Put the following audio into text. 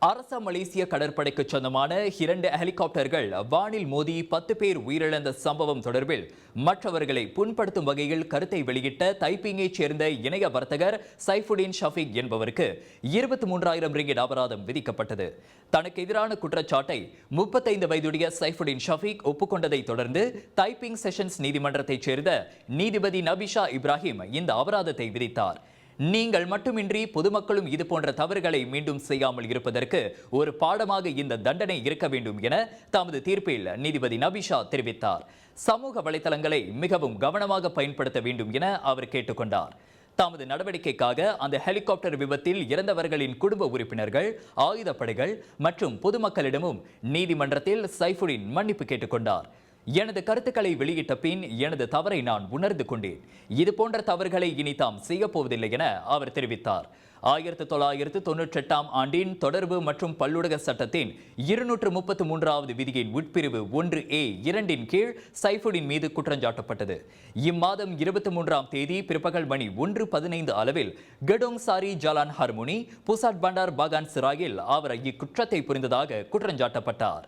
அரச மலேசிய கடற்படைக்கு சொந்தமான 2 ஹெலிகாப்டர்கள் வானில் மோதி 10 பேர் உயிரிழந்த சம்பவம் தொடர்பில் மற்றவர்களை புண்படுத்தும் வகையில் கருத்தை வெளியிட்ட தைப்பிங்கைச் சேர்ந்த இணைய வர்த்தகர் சைஃபுடின் ஷஃபீக் என்பவருக்கு 23,000 ரிங்கிட் அபராதம் விதிக்கப்பட்டது. தனக்கு எதிரான குற்றச்சாட்டை 35 வயதுடைய சைஃபுடின் ஷஃபீக் ஒப்புக்கொண்டதை தொடர்ந்து தைப்பிங் செஷன்ஸ் நீதிமன்றத்தைச் சேர்ந்த நீதிபதி நபிஷா இப்ராஹிம் இந்த அபராதத்தை விதித்தார். நீங்கள் மட்டுமின்றி பொதுமக்களும் இது போன்ற தவறுகளை மீண்டும் செய்யாமல் இருப்பதற்கு ஒரு பாடமாக இந்த தண்டனை இருக்க வேண்டும் என தமது தீர்ப்பில் நீதிபதி நபிஷா தெரிவித்தார். சமூக வலைதளங்களை மிகவும் கவனமாக பயன்படுத்த வேண்டும் என அவர் கேட்டுக்கொண்டார். தமது நடவடிக்கைக்காக அந்த ஹெலிகாப்டர் விபத்தில் இறந்தவர்களின் குடும்ப உறுப்பினர்கள், ஆயுதப்படைகள் மற்றும் பொதுமக்களிடமும் நீதிமன்றத்தில் சைஃபுடின் மன்னிப்பு கேட்டுக்கொண்டார். எனது கருத்துக்களை வெளியிட்ட பின் எனது தவறை நான் உணர்ந்து கொண்டேன். இது போன்ற தவறுகளை இனி தாம் செய்யப்போவதில்லை என அவர் தெரிவித்தார். 1998 ஆண்டின் தொடர்பு மற்றும் பல்லுலக சட்டத்தின் 233வது விதியின் உட்பிரிவு 1A(2) கீழ் சைஃபுடின் மீது குற்றஞ்சாட்டப்பட்டது. இம்மாதம் 23ஆம் தேதி பிற்பகல் மணி 1:15 அளவில் கெடோங் சாரி ஜலான் ஹார்மோனி புசாட் பண்டார் பாகான் சிராயில் அவர் இக்குற்றத்தை புரிந்ததாக குற்றஞ்சாட்டப்பட்டார்.